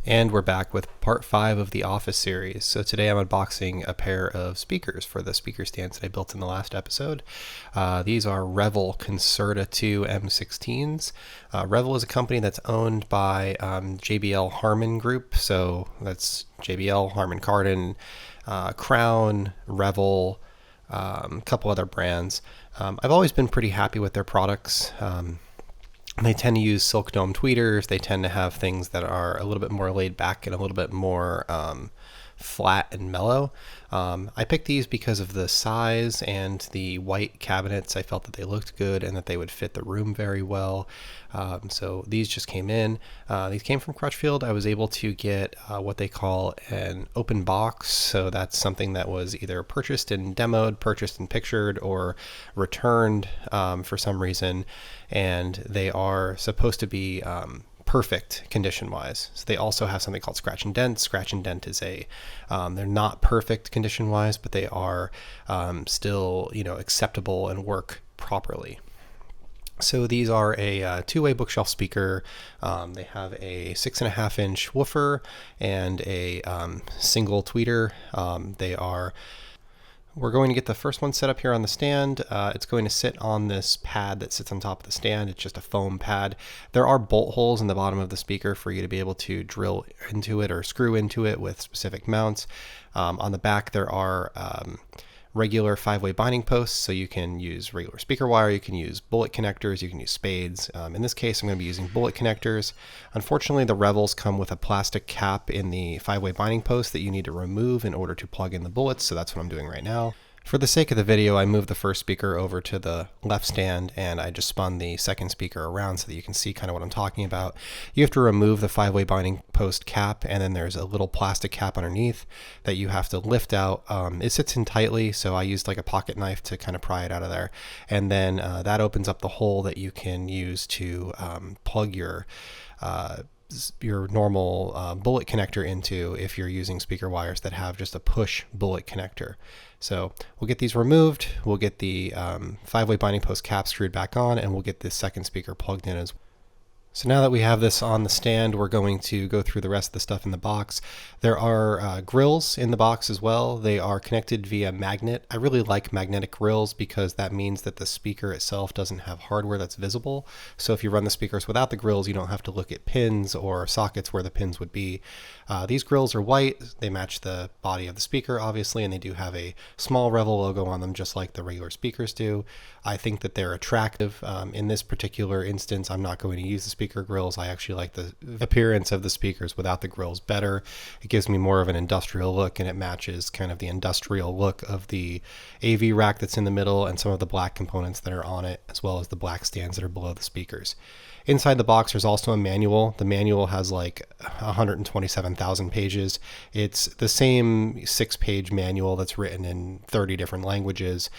And we're back with part 5 of the Office series. So today I'm unboxing a pair of speakers for the speaker stands that I built in the last episode. These are Revel Concerta 2 M16s. Revel is a company that's owned by JBL Harman Group. So that's JBL, Harman Kardon, Crown, Revel, a couple other brands. I've always been pretty happy with their products. They tend to use silk dome tweeters. They tend to have things that are a little bit more laid back and a little bit more flat and mellow. I picked these because of the size and the white cabinets. I felt that they looked good and that they would fit the room very well. So these just came in. These came from Crutchfield. I was able to get what they call an open box. So that's something that was either purchased and demoed, purchased and pictured, or returned for some reason. And they are supposed to be perfect condition wise. So they also have something called scratch and dent. Scratch and dent is they're not perfect condition wise, but they are still, acceptable and work properly. So these are a two-way bookshelf speaker. They have a 6.5-inch woofer and a single tweeter. We're going to get the first one set up here on the stand. It's going to sit on this pad that sits on top of the stand. It's just a foam pad. There are bolt holes in the bottom of the speaker for you to be able to drill into it or screw into it with specific mounts. On the back there are regular 5-way binding posts, so you can use regular speaker wire, you can use bullet connectors, you can use spades. In this case, I'm going to be using bullet connectors. Unfortunately, the Revels come with a plastic cap in the 5-way binding post that you need to remove in order to plug in the bullets, so that's what I'm doing right now. For the sake of the video, I moved the first speaker over to the left stand and I just spun the second speaker around so that you can see kind of what I'm talking about. You have to remove the 5-way binding post cap, and then there's a little plastic cap underneath that you have to lift out. It sits in tightly, so I used like a pocket knife to kind of pry it out of there. And then that opens up the hole that you can use to plug your normal bullet connector into if you're using speaker wires that have just a push bullet connector. So we'll get these removed, we'll get the 5-way binding post cap screwed back on, and we'll get this second speaker plugged in as well. So now that we have this on the stand, we're going to go through the rest of the stuff in the box. There are grills in the box as well. They are connected via magnet. I really like magnetic grills because that means that the speaker itself doesn't have hardware that's visible. So if you run the speakers without the grills, you don't have to look at pins or sockets where the pins would be. These grills are white. They match the body of the speaker, obviously, and they do have a small Revel logo on them, just like the regular speakers do. I think that they're attractive. In this particular instance, I'm not going to use the speaker grills. I actually like the appearance of the speakers without the grills better. It gives me more of an industrial look, and it matches kind of the industrial look of the AV rack that's in the middle and some of the black components that are on it, as well as the black stands that are below the speakers. Inside the box, there's also a manual. The manual has like 127,000 pages. It's the same 6-page manual that's written in 30 different languages.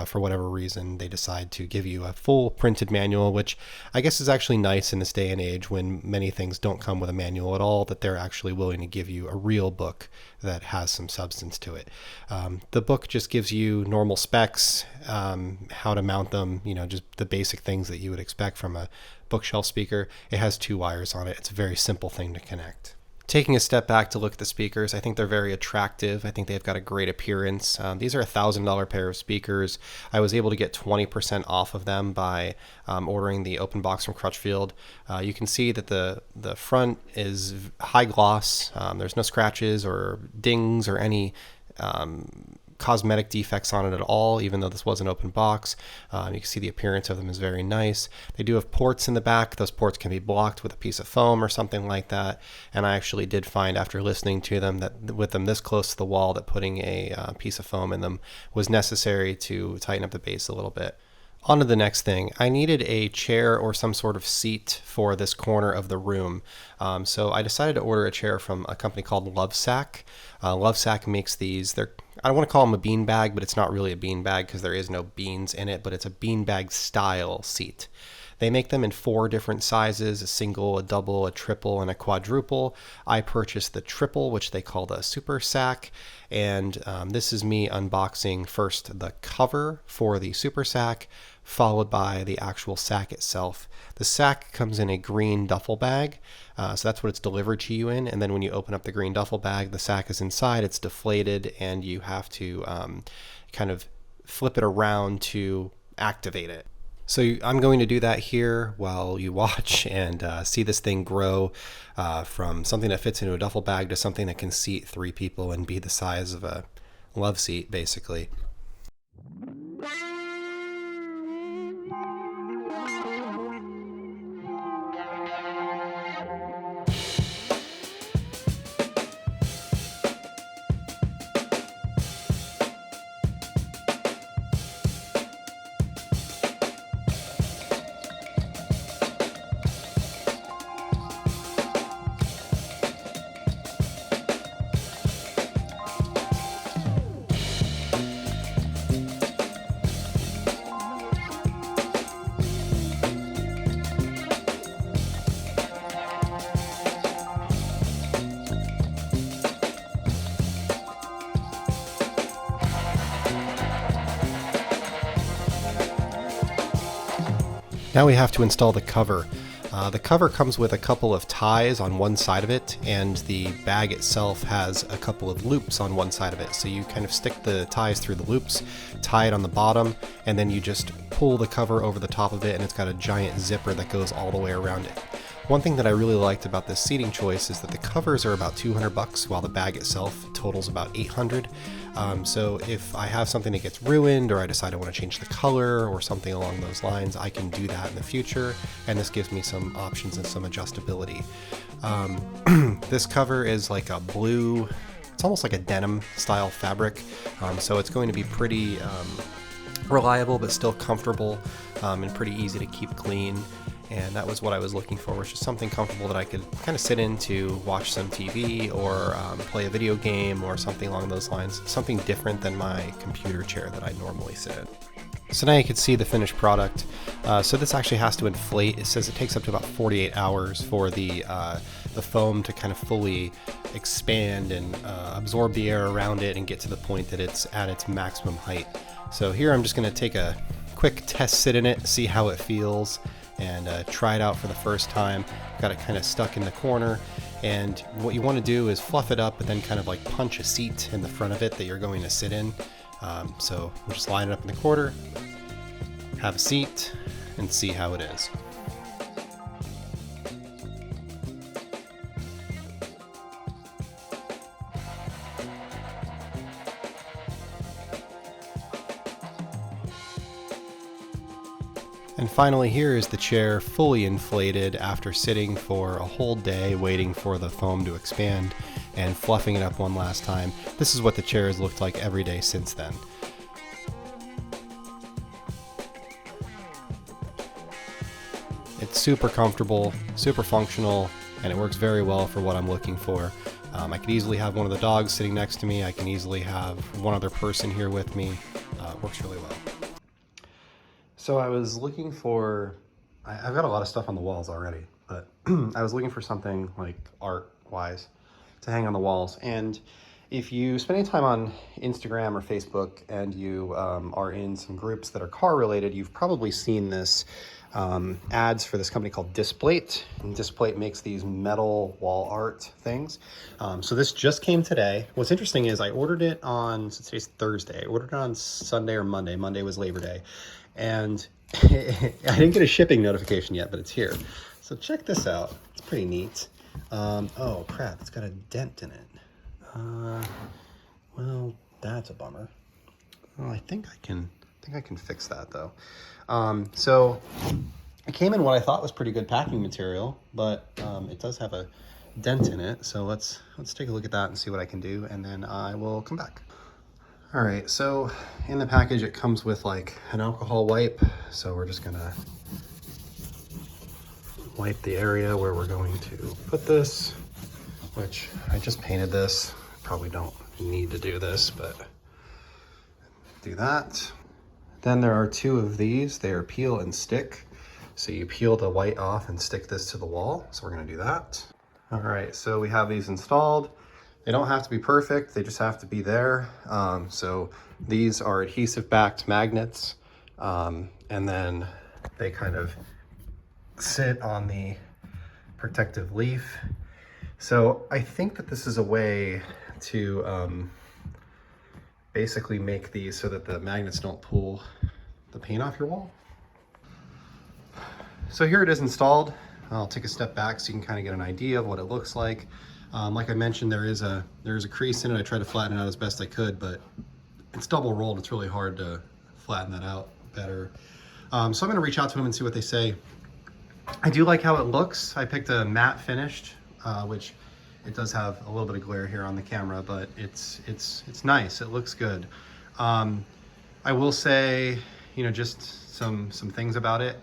For whatever reason, they decide to give you a full printed manual, which I guess is actually nice in this day and age when many things don't come with a manual at all, that they're actually willing to give you a real book that has some substance to it. The book just gives you normal specs, how to mount them, just the basic things that you would expect from a bookshelf speaker. It has 2 wires on it. It's a very simple thing to connect. Taking a step back to look at the speakers, I think they're very attractive. I think they've got a great appearance. These are a $1,000 pair of speakers. I was able to get 20% off of them by ordering the open box from Crutchfield. You can see that the front is high gloss. There's no scratches or dings or any cosmetic defects on it at all, even though this was an open box. You can see the appearance of them is very nice. They do have ports in the back. Those ports can be blocked with a piece of foam or something like that. And I actually did find after listening to them that with them this close to the wall that putting a piece of foam in them was necessary to tighten up the base a little bit. On to the next thing. I needed a chair or some sort of seat for this corner of the room. So I decided to order a chair from a company called Lovesac. Lovesac makes these. I don't want to call them a bean bag, but it's not really a bean bag because there is no beans in it, but it's a bean bag style seat. They make them in 4 different sizes: a single, a double, a triple, and a quadruple. I purchased the triple, which they call the Super Sack. And this is me unboxing first the cover for the Super Sack, followed by the actual sack itself. The sack comes in a green duffel bag, so that's what it's delivered to you in. And then when you open up the green duffel bag, the sack is inside, it's deflated, and you have to kind of flip it around to activate it. So I'm going to do that here while you watch and see this thing grow from something that fits into a duffel bag to something that can seat 3 people and be the size of a love seat, basically. Now we have to install the cover. The cover comes with a couple of ties on one side of it, and the bag itself has a couple of loops on one side of it. So you kind of stick the ties through the loops, tie it on the bottom, and then you just pull the cover over the top of it, and it's got a giant zipper that goes all the way around it. One thing that I really liked about this seating choice is that the covers are about $200, while the bag itself totals about $800. So if I have something that gets ruined, or I decide I want to change the color or something along those lines, I can do that in the future, and this gives me some options and some adjustability. This cover is like a blue, it's almost like a denim style fabric, so it's going to be pretty reliable but still comfortable, and pretty easy to keep clean. And that was what I was looking for, was just something comfortable that I could kind of sit in to watch some TV or play a video game or something along those lines. Something different than my computer chair that I normally sit in. So now you can see the finished product. So this actually has to inflate. It says it takes up to about 48 hours for the foam to kind of fully expand and absorb the air around it and get to the point that it's at its maximum height. So here I'm just going to take a quick test sit in it, see how it feels, and try it out for the first time. Got it kind of stuck in the corner, and what you want to do is fluff it up, but then kind of like punch a seat in the front of it that you're going to sit in. So we'll just line it up in the corner, have a seat, and see how it is. And finally, here is the chair fully inflated after sitting for a whole day waiting for the foam to expand and fluffing it up one last time. This is what the chair has looked like every day since then. It's super comfortable, super functional, and it works very well for what I'm looking for. I could easily have one of the dogs sitting next to me. I can easily have one other person here with me. It works really well. So I was looking for, I've got a lot of stuff on the walls already, but I was looking for something like art-wise to hang on the walls. And if you spend any time on Instagram or Facebook and you are in some groups that are car-related, you've probably seen this ads for this company called Displate. And Displate makes these metal wall art things. So this just came today. What's interesting is I ordered it on, so today's Thursday, I ordered it on Sunday or Monday. Monday was Labor Day. And I didn't get a shipping notification yet, but it's here. So check this out. It's pretty neat. Oh crap, it's got a dent in it. Well, that's a bummer. Well, I think I can fix that though. So it came in what I thought was pretty good packing material, but it does have a dent in it. So let's take a look at that and see what I can do, and then I will come back. All right, so in the package it comes with like an alcohol wipe. So we're just gonna wipe the area where we're going to put this, which I just painted this. Probably don't need to do this, but do that. Then there are 2 of these. They are peel and stick. So you peel the white off and stick this to the wall. So we're gonna do that. All right, so we have these installed. They don't have to be perfect, they just have to be there. So these are adhesive backed magnets, and then they kind of sit on the protective leaf. So I think that this is a way to basically make these so that the magnets don't pull the paint off your wall. So here it is installed. I'll take a step back so you can kind of get an idea of what it looks like. Like I mentioned, there is a crease in it. I tried to flatten it out as best I could, but it's double rolled. It's really hard to flatten that out better. So I'm going to reach out to them and see what they say. I do like how it looks. I picked a matte finished, which it does have a little bit of glare here on the camera, but it's nice. It looks good. I will say, you know, just some things about it.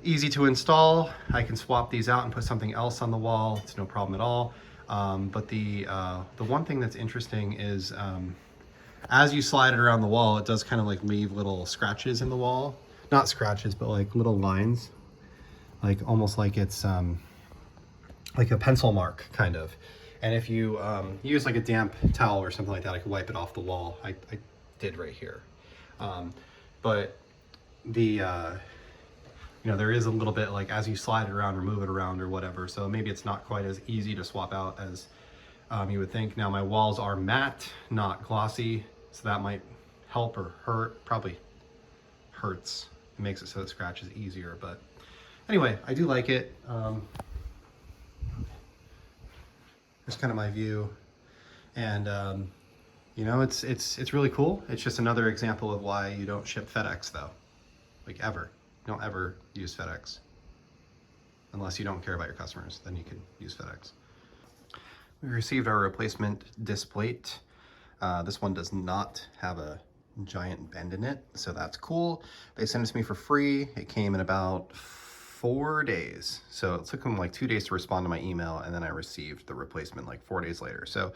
Easy to install. I can swap these out and put something else on the wall. It's no problem at all. But the one thing that's interesting is as you slide it around the wall, it does kind of like leave little scratches in the wall. Not scratches, but like little lines. Like almost like it's like a pencil mark kind of. And if you use like a damp towel or something like that, I could wipe it off the wall. I did right here. But the you know, there is a little bit like as you slide it around or move it around or whatever. So maybe it's not quite as easy to swap out as you would think. Now my walls are matte, not glossy. So that might help or hurt. Probably hurts. It makes it so it scratches easier. But anyway, I do like it. Here's kind of my view. And you know, it's really cool. It's just another example of why you don't ship FedEx though. Like ever. Don't ever use FedEx. Unless you don't care about your customers, then you can use FedEx. We received our replacement disc plate. This one does not have a giant bend in it, so that's cool. They sent it to me for free. It came in about 4 days. So it took them like 2 days to respond to my email, and then I received the replacement like 4 days later. So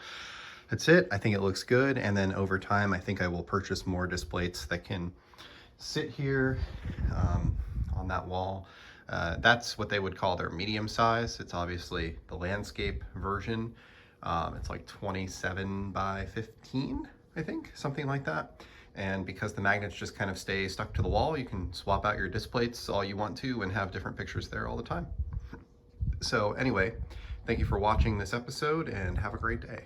that's it. I think it looks good. And then over time, I think I will purchase more disc plates that can sit here on that wall. That's what they would call their medium size. It's obviously the landscape version. It's like 27 by 15, I think, something like that. And because the magnets just kind of stay stuck to the wall, you can swap out your disc plates all you want to and have different pictures there all the time. So anyway, thank you for watching this episode and have a great day.